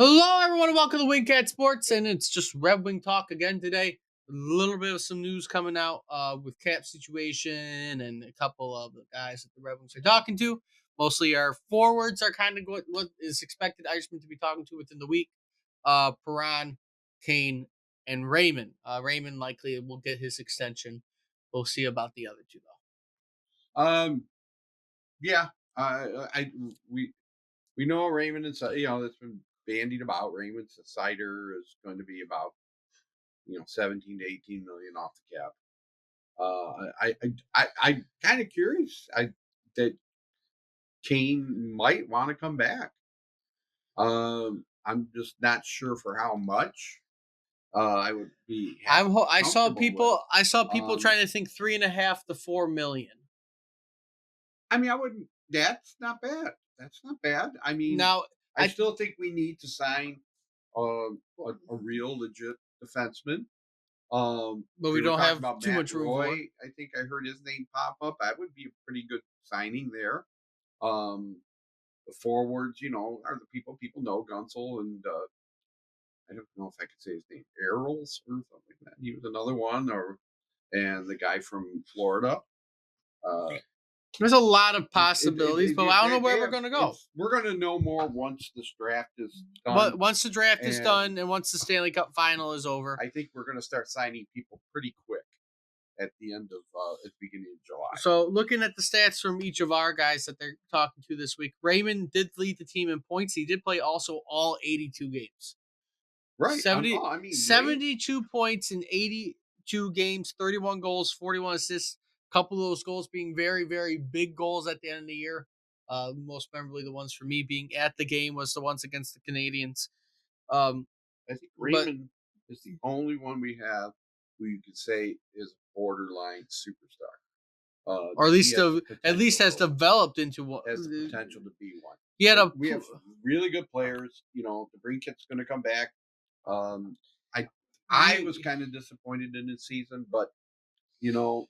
Hello, everyone, and welcome to Wingcat Sports, and it's just Red Wing talk again today. A little bit of some news coming out with cap situation and a couple of the guys that the Red Wings are talking to. Mostly our forwards are kind of what is expected Iceman to be talking to within the week. Perron, Kane, and Raymond. Raymond likely will get his extension. We'll see about the other two though. Um, yeah, I we know Raymond and that's been bandied about. Raymond's cider is going to be about 17 to 18 million off the cap. I kind of curious. I that Kane might want to come back. I'm just not sure for how much. I would be I saw comfortable with. people Um, trying to think 3.5 to 4 million. I mean, I wouldn't. That's not bad. That's not bad. I mean, Now, I I still think we need to sign a real legit defenseman. but we They were don't talking have about too Matt much room for. Roy. I think I heard his name pop up. That would be a pretty good signing there. Um, the forwards, are the people know Gunsel and I don't know if I could say his name, Errol's or something like that. He was another one, and the guy from Florida. Uh, There's a lot of possibilities, but I don't know they where we're have. going to go. It's we're going to know more once this draft is But done, once the draft is and done and once the Stanley Cup final is over, I think we're going to start signing people pretty quick at the end of at the beginning of July. so looking at the stats from each of our guys that they're talking to this week, Raymond did lead the team in points. He did play also all 82 games. Right. 70, I mean, Ray. 72 points in 82 games, 31 goals, 41 assists. A couple of those goals being very, very big goals at the end of the year. Most memorably, the ones for me being at the game was the ones against the Canadians. Um, I think but Raymond is the only one we have who you could say is a borderline superstar. or at He least has the at least potential has though. developed into what Has the potential to be one. he had a. We have really good players. The Brinket's going to come back. Um, I was kind of disappointed in his season, but you know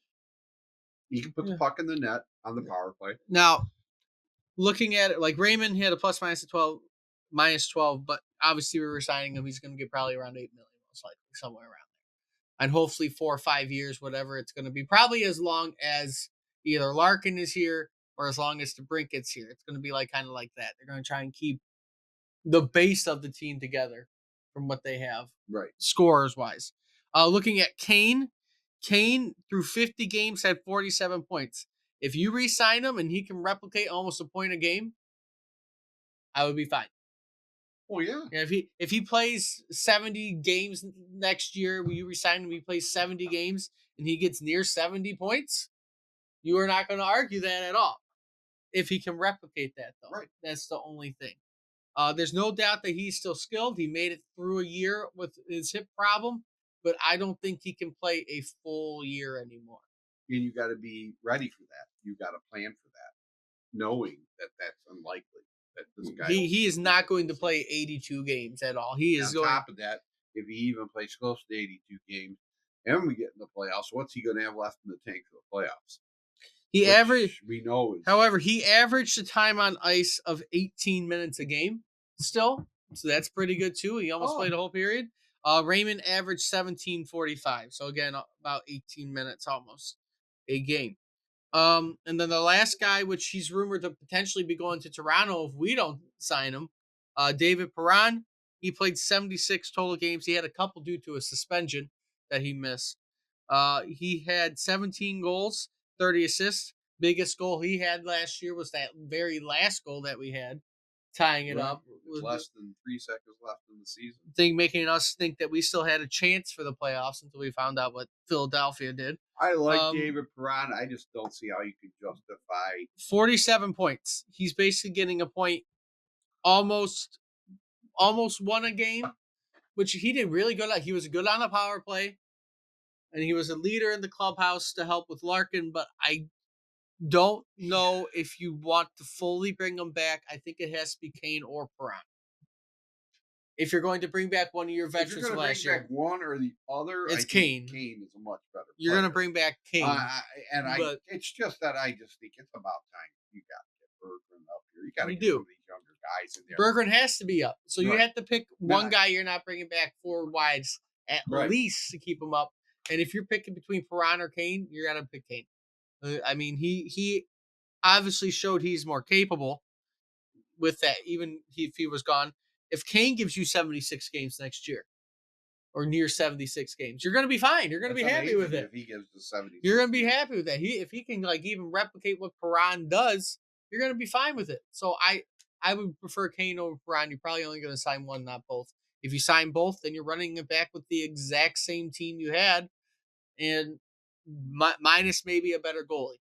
he can put the puck in the net on the power play. Now, looking at it, like Raymond had a plus minus 12, minus 12, but obviously we were signing him. He's going to get probably around 8 million, most likely, somewhere around there. And hopefully 4 or 5 years, whatever it's going to be. Probably as long as either Larkin is here or as long as the Brinket's here. It's going to be like kind of like that. They're going to try and keep the base of the team together from what they have, Right. scorers wise. Looking at Kane, Kane through 50 games had 47 points. If you re-sign him and he can replicate almost a point a game, I would be fine. Oh yeah. Yeah, if he plays 70 games next year, will you resign him? He plays 70 games and he gets near 70 points. You are not going to argue that at all. If he can replicate that, though, Right. that's the only thing. There's no doubt that he's still skilled. He made it through a year with his hip problem, but I don't think he can play a full year anymore. And you got to be ready for that. You got to plan for that, knowing that that's unlikely. That this guy He is not going to play 82 games at all. He is on going. top of that, if he even plays close to 82 games, and we get in the playoffs, what's he going to have left in the tank for the playoffs? He averaged. We know is. However, he averaged a time on ice of 18 minutes a game still, so that's pretty good too. He almost played a whole period. Raymond averaged 17:45, so again about 18 minutes almost a game. And then the last guy, which he's rumored to potentially be going to Toronto if we don't sign him, David Perron. He played 76 total games. He had a couple due to a suspension that he missed. He had 17 goals, 30 assists. Biggest goal he had last year was that very last goal that we had, tying it up. With less than 3 seconds left in the season. Making us think that we still had a chance for the playoffs until we found out what Philadelphia did. I like David Perron. I just don't see how you could justify 47 points. He's basically getting a point almost won a game, which he did really good at. He was good on the power play, and he was a leader in the clubhouse to help with Larkin, but I don't know if you want to fully bring him back. I think it has to be Kane or Perron. If you're going to bring back one of your veterans from last year, one or the other, it's Kane. Kane is a much better. You're going to bring back Kane, it's just that I just think it's about time you got Bergeron up here. You got to You get some do. of these younger guys in there. Bergeron has to be up. So you Right. have to pick one guy you're not bringing back forward wides at Right. least to keep him up. And if you're picking between Perron or Kane, you're gonna pick Kane. I mean, he obviously showed he's more capable with that, even if he was gone. If Kane gives you 76 games next year or near 76 games, you're going to be fine. You're going to be That's happy with amazing it. if he gives the 70. You're going to be happy with that. If he can like even replicate what Perron does, you're going to be fine with it. So I would prefer Kane over Perron. You're probably only going to sign one, not both. If you sign both, then you're running it back with the exact same team you had, and minus maybe a better goalie.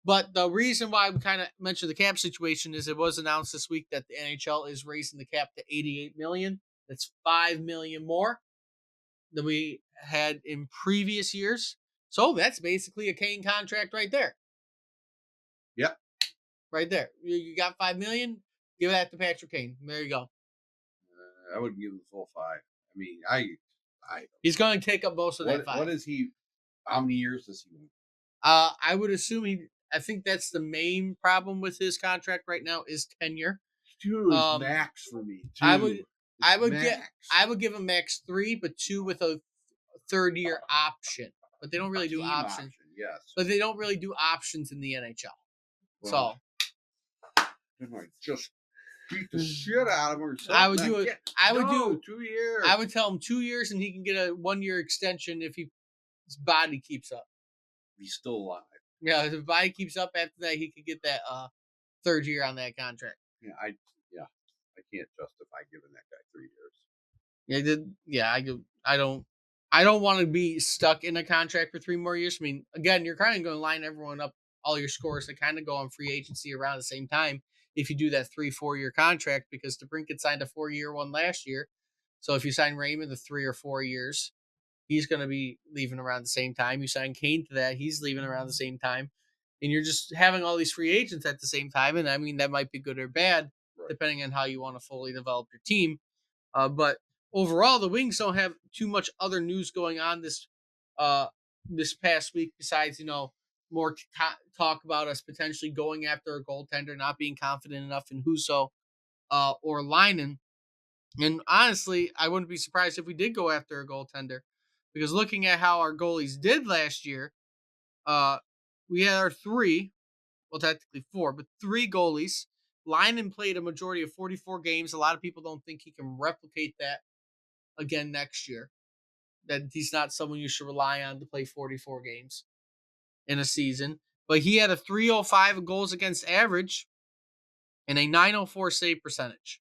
But the reason why we kind of mentioned the cap situation is it was announced this week that the NHL is raising the cap to 88 million. That's 5 million more than we had in previous years. So that's basically a Kane contract right there. Yep. Right there. You got 5 million, give that to Patrick Kane. There you go. I would give him the full 5. I mean, I He's going to take up most of that 5. What is he? How many years does he want? I would assume I think that's the main problem with his contract right now is tenure. 2 is max for me. 2. I would give him max 3, but 2 with a third year option. But they don't really do options. Yes. But they don't really do options in the NHL. Well, just beat the shit out of him or something. I would do it. I would do 2 years. I would tell him 2 years, and he can get a 1-year extension if his body keeps up. He's still alive. Yeah, if his body keeps up after that, he could get that third year on that contract. Yeah, I can't justify giving that guy 3 years. I don't want to be stuck in a contract for 3 more years. I mean, again, you're kind of going to line everyone up, all your scores that kind of go on free agency around the same time if you do that 3-4 year contract, because DeBrincat signed a 4-year one last year. So if you sign Raymond the 3 or 4 years, he's going to be leaving around the same time. You sign Kane to that, he's leaving around the same time. And you're just having all these free agents at the same time. And I mean, that might be good or bad, depending on how you want to fully develop your team. But overall, the Wings don't have too much other news going on this past week besides, more talk about us potentially going after a goaltender, not being confident enough in Husso or Leinen. And honestly, I wouldn't be surprised if we did go after a goaltender, because looking at how our goalies did last year, we had our 3, well, technically 4, but 3 goalies. Leinen played a majority of 44 games. A lot of people don't think he can replicate that again next year. That he's not someone you should rely on to play 44 games in a season. But he had a 305 goals against average and a 904 save percentage,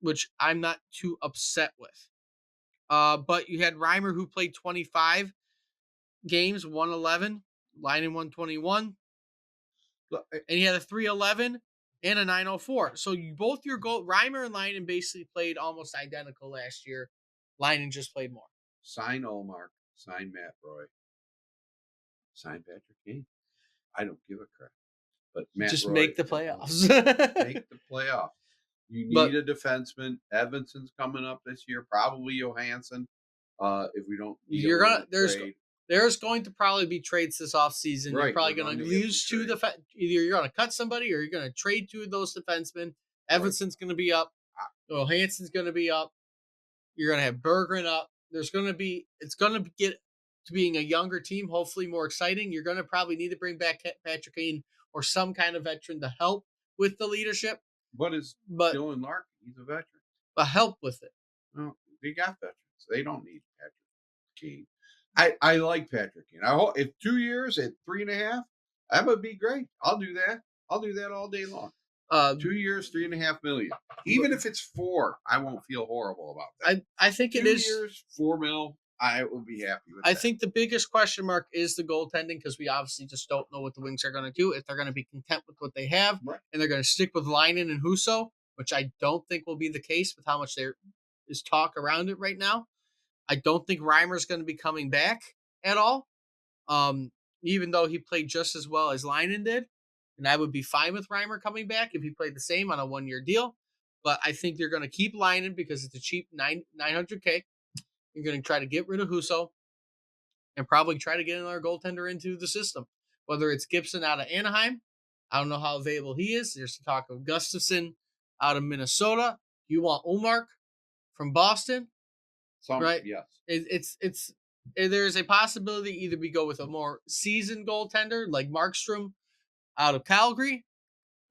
which I'm not too upset with. But you had Reimer, who played 25 games, 111, Leinen 121, and he had a 311 and a 904. So both your Reimer and Leinen basically played almost identical last year. Leinen just played more. Sign Olmark. Sign Matt Roy. Sign Patrick Kane. I don't give a crap. But Matt just Roy, make the playoffs. Make the playoff. You need a defenseman. Evanson's coming up this year. Probably Johansson. If we don't, there's going to probably be trades this offseason. Right. You're probably going to lose 2 either you're going to cut somebody or you're going to trade 2 of those defensemen. Evanson's going to be up. Johansson's going to be up. You're going to have Bergeron up. It's going to get to being a younger team, hopefully more exciting. You're going to probably need to bring back Patrick Kane or some kind of veteran to help with the leadership. Dylan Larkin? He's a veteran. But help with it. Well, they got veterans. They don't need Patrick Kane. I like Patrick Kane. I hope if 2 years at 3.5, that would be great. I'll do that. I'll do that all day long. 2 years, $3.5 million. Even if it's 4, I won't feel horrible about that. I think it is 2 years, $4 million. I will be happy with that. I think the biggest question mark is the goaltending, because we obviously just don't know what the Wings are going to do. If they're going to be content with what they have, and they're going to stick with Leinen and Husso, which I don't think will be the case with how much there is talk around it right now. I don't think Reimer's going to be coming back at all, even though he played just as well as Leinen did. And I would be fine with Reimer coming back if he played the same on a 1-year deal. But I think they're going to keep Leinen because it's a cheap $900K. You're going to try to get rid of Husso and probably try to get another goaltender into the system, whether it's Gibson out of Anaheim I don't know how available he is. There's talk of Gustafson out of Minnesota. You want Omar from Boston, Some right? yes. There's a possibility either we go with a more seasoned goaltender like Markstrom out of Calgary.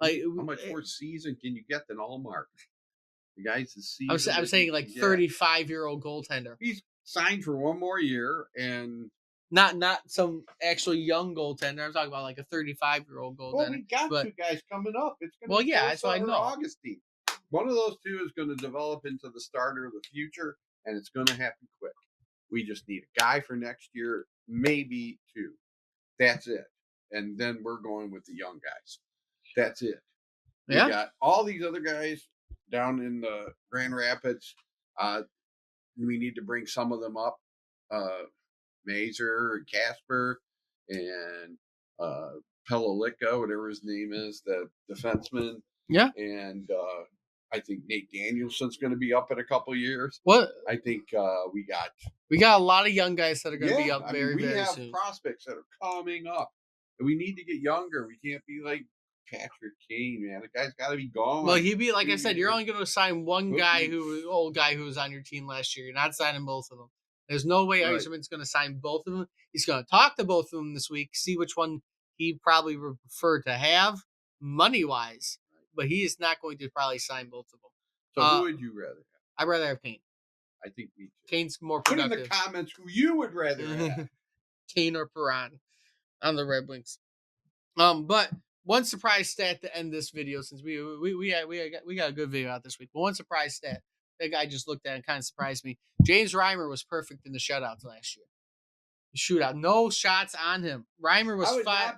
Like How much more season can you get than Allmark? The guy's the I'm, season I'm that you saying like can get. 35-year-old goaltender, He's signed for one more year, and not some actually young goaltender. I'm talking about like a 35-year-old well, goaltender. we got But two guys coming up. It's going to well, be yeah, that's what I Hossa or know. Augustine. One of those two is going to develop into the starter of the future, and it's going to happen quick. We just need a guy for next year, maybe two. That's it. And then we're going with the young guys. That's it. We Yeah, got all these other guys down in the Grand Rapids. We need to bring some of them up. Mazer and Casper and Pelalica, whatever his name is, the defenseman. yeah. And I think Nate Danielson's going to be up in a couple years. What I think we got a lot of young guys that are going to be yeah, up I very mean, we very have soon. prospects that are coming up. And we need to get younger. We can't be like Patrick Kane, man. The guy's got to be gone. Well, he'd be like I 2 said. You're years. only going to sign one guy old guy who was on your team last year. You're not signing both of them. There's no way Right. Eiserman's going to sign both of them. He's going to talk to both of them this week, see which one he probably would prefer to have money wise, but he is not going to probably sign both of them. So who would you rather have? I'd rather have Kane. I think me too. Kane's more Put in productive. the comments who you would rather have. Kane or Perron on the Red Wings. But one surprise stat to end this video, since we got a good video out this week. But one surprise stat that guy just looked at and kind of surprised me. James Reimer was perfect in the shutouts last year. The shootout, no shots on him. Reimer was five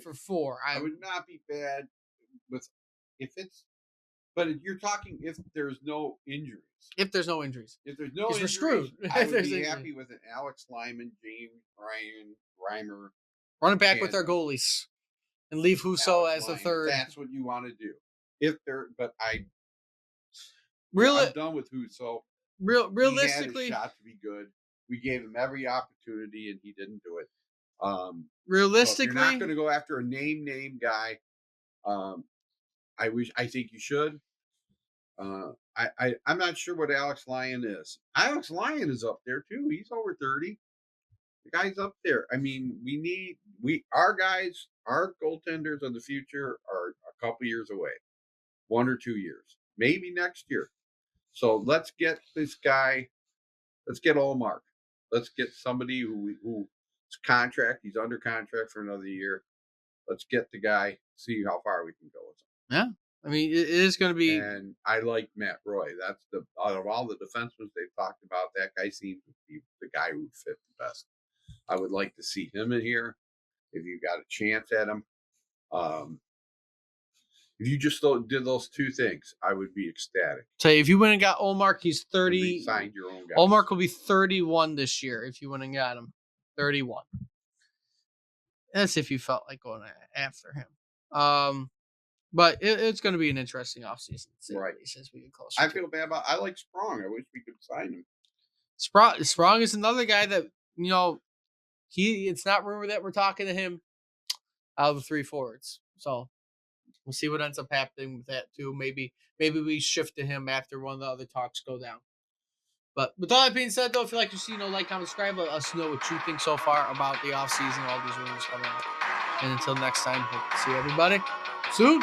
for 4. I would not be bad with if it's. But you're talking if there's no injuries. If there's no injuries. If there's no we're injuries, screwed. I would be happy with an Alex Lyman, James Ryan, Reimer. Run it back with our goalies and leave Husso as the third. That's what you want to do. If they're, but I'm done with Husso. Realistically, he had a shot to be good. We gave him every opportunity, and he didn't do it. Realistically, so if you're not going to go after a name guy. I think you should. I'm not sure what Alex Lyon is. Alex Lyon is up there too. He's over 30. The guy's up there. I mean, our guys, our goaltenders of the future are a couple years away, 1 or 2 years, maybe next year. So let's get this guy. Let's get Allmark. Let's get somebody who's contract. He's under contract for another year. Let's get the guy. See how far we can go with him. Yeah. I mean, it is going to be. And I like Matt Roy. That's out of all the defensemen they've talked about, that guy seems to be the guy who would fit the best. I would like to see him in here if you got a chance at him. If you just did those two things, I would be ecstatic. So if you went and got Allmark, he's 30. Signed your own guy. Allmark will be 31 this year if you went and got him. 31. That's if you felt like going after him. But it's going to be an interesting offseason. Right. Since we get closer. I feel bad about. I like Sprong. I wish we could sign him. Sprong is another guy that it's not rumored that we're talking to him out of the 3 forwards. So we'll see what ends up happening with that too. Maybe we shift to him after one of the other talks go down. But with all that being said, though, if you like to see, like, comment, subscribe, let us know what you think so far about the offseason, all these rumors coming out. And until next time, hope to see everybody soon.